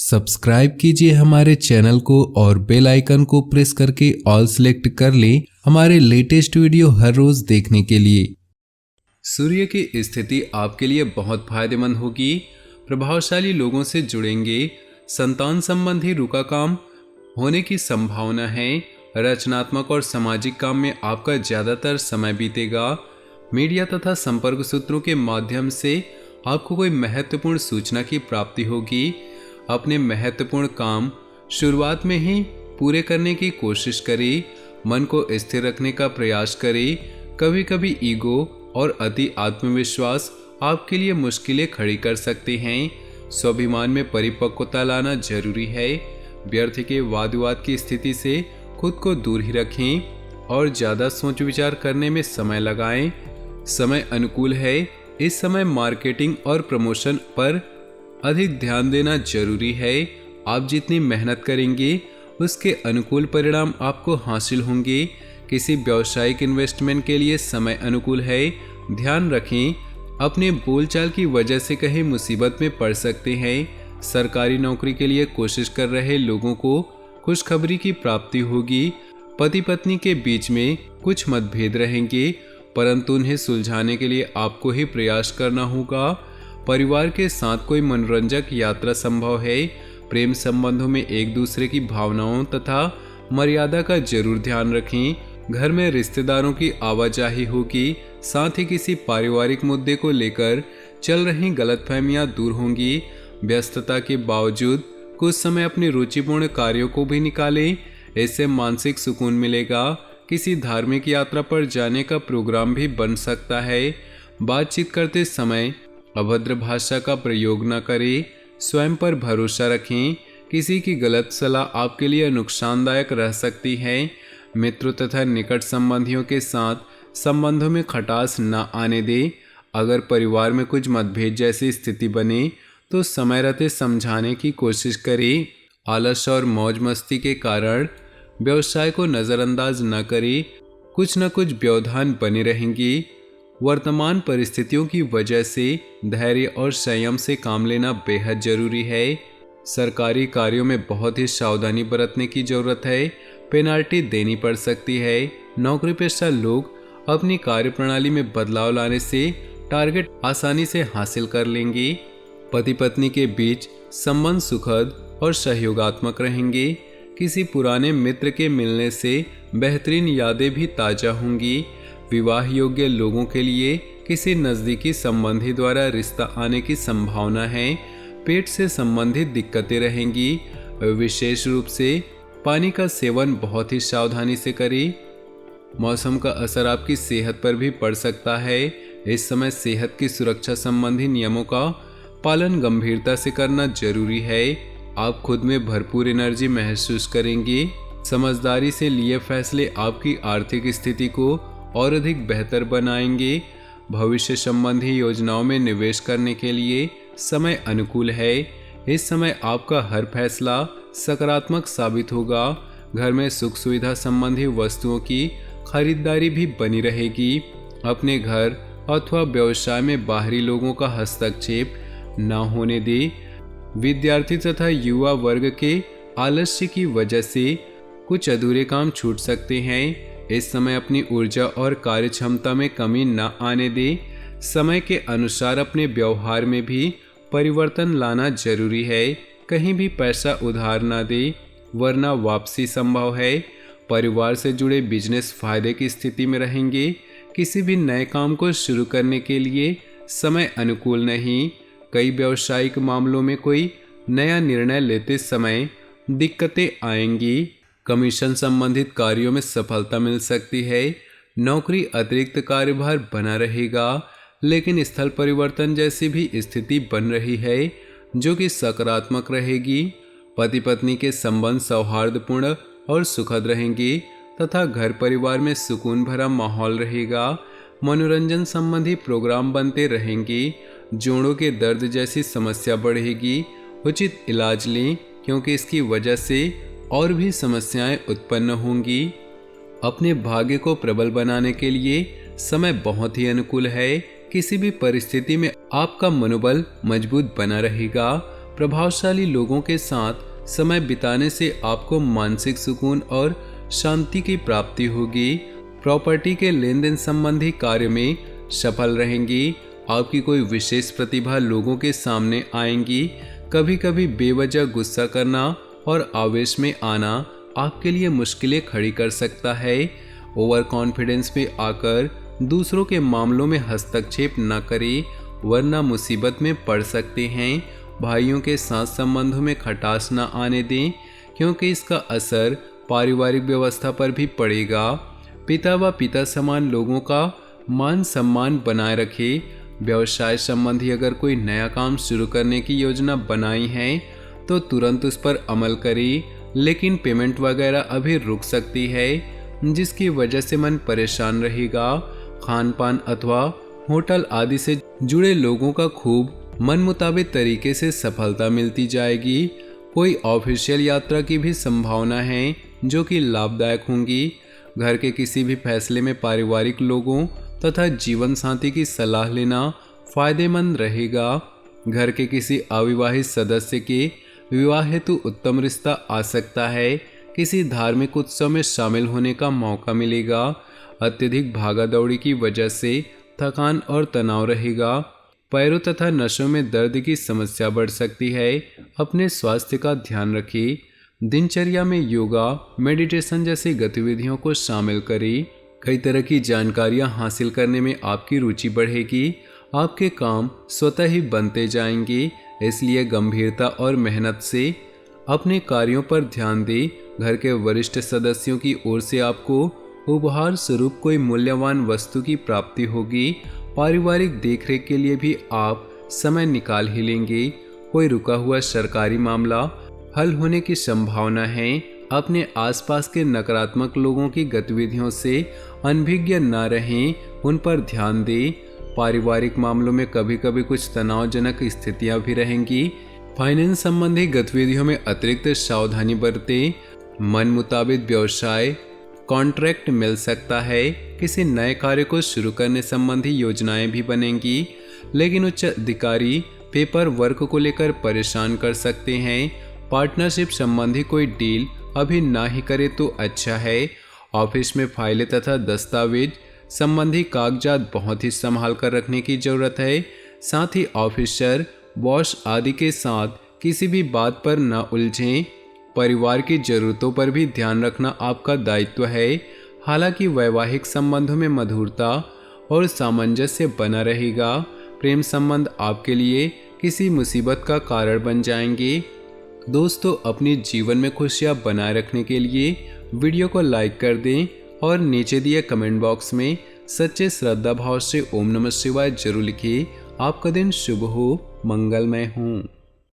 Subscribe कीजिए हमारे channel को और बेल आइकन को प्रेस करके ऑल सेलेक्ट कर लें हमारे लेटेस्ट वीडियो हर रोज देखने के लिए। सूर्य की स्थिति आपके लिए बहुत फायदेमंद होगी। प्रभावशाली लोगों से जुड़ेंगे। संतान संबंधी रुका काम होने की संभावना है। रचनात्मक और सामाजिक काम में आपका ज़्यादातर समय बीतेगा। मीडिया तथा संपर्क सूत्रों के माध्यम से आपको कोई महत्वपूर्ण सूचना की प्राप्ति होगी। अपने महत्वपूर्ण काम शुरुआत में ही पूरे करने की कोशिश करें। मन को स्थिर रखने का प्रयास करें। कभी कभी ईगो और अति आत्मविश्वास आपके लिए मुश्किलें खड़ी कर सकते हैं। स्वाभिमान में परिपक्वता लाना जरूरी है। व्यर्थ के वाद विवाद की स्थिति से खुद को दूर ही रखें और ज़्यादा सोच विचार करने में समय लगाएं। समय अनुकूल है। इस समय मार्केटिंग और प्रमोशन पर अधिक ध्यान देना जरूरी है। आप जितनी मेहनत करेंगे उसके अनुकूल परिणाम आपको हासिल होंगे। किसी व्यावसायिक इन्वेस्टमेंट के लिए समय अनुकूल है। ध्यान रखें, अपने बोलचाल की वजह से कहीं मुसीबत में पड़ सकते हैं। सरकारी नौकरी के लिए कोशिश कर रहे लोगों को खुशखबरी की प्राप्ति होगी। पति पत्नी के बीच में कुछ मतभेद रहेंगे, परंतु उन्हें सुलझाने के लिए आपको ही प्रयास करना होगा। परिवार के साथ कोई मनोरंजक यात्रा संभव है। प्रेम संबंधों में एक दूसरे की भावनाओं तथा मर्यादा का जरूर ध्यान रखें। घर में रिश्तेदारों की आवाजाही होगी। साथ ही किसी पारिवारिक मुद्दे को लेकर चल रही गलतफहमियां दूर होंगी। व्यस्तता के बावजूद कुछ समय अपनी रुचिपूर्ण कार्यों को भी निकालें। इससे मानसिक सुकून मिलेगा। किसी धार्मिक यात्रा पर जाने का प्रोग्राम भी बन सकता है। बातचीत करते समय अभद्र भाषा का प्रयोग न करें। स्वयं पर भरोसा रखें। किसी की गलत सलाह आपके लिए नुकसानदायक रह सकती है। मित्रों तथा निकट संबंधियों के साथ संबंधों में खटास न आने दें। अगर परिवार में कुछ मतभेद जैसी स्थिति बने तो समय रहते समझाने की कोशिश करें। आलस और मौज मस्ती के कारण व्यवसाय को नज़रअंदाज न करें। कुछ न कुछ व्यवधान बने रहेंगी। वर्तमान परिस्थितियों की वजह से धैर्य और संयम से काम लेना बेहद जरूरी है। सरकारी कार्यों में बहुत ही सावधानी बरतने की जरूरत है। पेनाल्टी देनी पड़ सकती है। नौकरी पेशा लोग अपनी कार्यप्रणाली में बदलाव लाने से टारगेट आसानी से हासिल कर लेंगे। पति पत्नी के बीच संबंध सुखद और सहयोगात्मक रहेंगे। किसी पुराने मित्र के मिलने से बेहतरीन यादें भी ताज़ा होंगी। विवाह योग्य लोगों के लिए किसी नज़दीकी संबंधी द्वारा रिश्ता आने की संभावना है। पेट से संबंधित दिक्कतें रहेंगी। विशेष रूप से पानी का सेवन बहुत ही सावधानी से करें। मौसम का असर आपकी सेहत पर भी पड़ सकता है। इस समय सेहत की सुरक्षा संबंधी नियमों का पालन गंभीरता से करना जरूरी है। आप खुद में भरपूर एनर्जी महसूस करेंगे। समझदारी से लिए फैसले आपकी आर्थिक स्थिति को और अधिक बेहतर बनाएंगे। भविष्य संबंधी योजनाओं में निवेश करने के लिए समय अनुकूल है। इस समय आपका हर फैसला सकारात्मक साबित होगा। घर में सुख सुविधा संबंधी वस्तुओं की खरीदारी भी बनी रहेगी। अपने घर अथवा व्यवसाय में बाहरी लोगों का हस्तक्षेप न होने दें। विद्यार्थी तथा युवा वर्ग के आलस्य की वजह से कुछ अधूरे काम छूट सकते हैं। इस समय अपनी ऊर्जा और कार्य क्षमता में कमी न आने दें। समय के अनुसार अपने व्यवहार में भी परिवर्तन लाना जरूरी है। कहीं भी पैसा उधार न दें, वरना वापसी संभव है। परिवार से जुड़े बिजनेस फायदे की स्थिति में रहेंगे। किसी भी नए काम को शुरू करने के लिए समय अनुकूल नहीं। कई व्यावसायिक मामलों में कोई नया निर्णय लेते समय दिक्कतें आएंगी। कमीशन संबंधित कार्यों में सफलता मिल सकती है। नौकरी अतिरिक्त कार्यभार बना रहेगा, लेकिन स्थल परिवर्तन जैसी भी स्थिति बन रही है जो कि सकारात्मक रहेगी। पति पत्नी के संबंध सौहार्दपूर्ण और सुखद रहेंगे तथा घर परिवार में सुकून भरा माहौल रहेगा। मनोरंजन संबंधी प्रोग्राम बनते रहेंगे। जोड़ों के दर्द जैसी समस्या बढ़ेगी। उचित इलाज लें, क्योंकि इसकी वजह से और भी समस्याएं उत्पन्न होंगी। अपने भाग्य को प्रबल बनाने के लिए समय बहुत ही अनुकूल है। किसी भी परिस्थिति में आपका मनोबल मजबूत बना रहेगा। प्रभावशाली लोगों के साथ समय बिताने से आपको मानसिक सुकून और शांति की प्राप्ति होगी। प्रॉपर्टी के लेन देन संबंधी कार्य में सफल रहेंगी। आपकी कोई विशेष प्रतिभा लोगों के सामने आएंगी। कभी कभी बेवजह गुस्सा करना और आवेश में आना आपके लिए मुश्किलें खड़ी कर सकता है। ओवर कॉन्फिडेंस में आकर दूसरों के मामलों में हस्तक्षेप न करें, वरना मुसीबत में पड़ सकते हैं। भाइयों के साथ संबंधों में खटास न आने दें, क्योंकि इसका असर पारिवारिक व्यवस्था पर भी पड़ेगा। पिता व पिता समान लोगों का मान सम्मान बनाए रखें। व्यवसाय संबंधी अगर कोई नया काम शुरू करने की योजना बनाई है तो तुरंत उस पर अमल करें, लेकिन पेमेंट वगैरह अभी रुक सकती है, जिसकी वजह से मन परेशान रहेगा। खान पान अथवा होटल आदि से जुड़े लोगों का खूब मन मुताबिक तरीके से सफलता मिलती जाएगी। कोई ऑफिशियल यात्रा की भी संभावना है जो कि लाभदायक होंगी। घर के किसी भी फैसले में पारिवारिक लोगों तथा जीवन साथी की सलाह लेना फायदेमंद रहेगा। घर के किसी अविवाहित सदस्य के विवाह हेतु उत्तम रिश्ता आ सकता है। किसी धार्मिक उत्सव में शामिल होने का मौका मिलेगा। अत्यधिक भागा दौड़ी की वजह से थकान और तनाव रहेगा। पैरों तथा नसों में दर्द की समस्या बढ़ सकती है। अपने स्वास्थ्य का ध्यान रखें। दिनचर्या में योगा, मेडिटेशन जैसी गतिविधियों को शामिल करें। कई तरह की जानकारियां हासिल करने में आपकी रुचि बढ़ेगी। आपके काम स्वतः ही बनते जाएंगे, इसलिए गंभीरता और मेहनत से अपने कार्यों पर ध्यान दें। घर के वरिष्ठ सदस्यों की ओर से आपको उपहार स्वरूप कोई मूल्यवान वस्तु की प्राप्ति होगी। पारिवारिक देखरेख के लिए भी आप समय निकाल ही लेंगे। कोई रुका हुआ सरकारी मामला हल होने की संभावना है। अपने आसपास के नकारात्मक लोगों की गतिविधियों से अनभिज्ञ न रहें, उन पर ध्यान दें। पारिवारिक मामलों में कभी कभी कुछ तनावजनक स्थितियां भी रहेंगी। फाइनेंस संबंधी गतिविधियों में अतिरिक्त सावधानी बरतें। मन मुताबिक व्यवसाय कॉन्ट्रैक्ट मिल सकता है। किसी नए कार्य को शुरू करने संबंधी योजनाएं भी बनेंगी, लेकिन उच्च अधिकारी पेपर वर्क को लेकर परेशान कर सकते हैं। पार्टनरशिप संबंधी कोई डील अभी ना ही करे तो अच्छा है। ऑफिस में फाइलें तथा दस्तावेज संबंधी कागजात बहुत ही संभाल कर रखने की जरूरत है। साथ ही ऑफिसर, बॉस आदि के साथ किसी भी बात पर न उलझें। परिवार की जरूरतों पर भी ध्यान रखना आपका दायित्व है। हालांकि वैवाहिक संबंधों में मधुरता और सामंजस्य बना रहेगा। प्रेम संबंध आपके लिए किसी मुसीबत का कारण बन जाएंगे। दोस्तों, अपने जीवन में खुशियां बनाए रखने के लिए वीडियो को लाइक कर दें और नीचे दिए कमेंट बॉक्स में सच्चे श्रद्धा भाव से ओम नमः शिवाय जरूर लिखिए। आपका दिन शुभ हो, मंगलमय हो।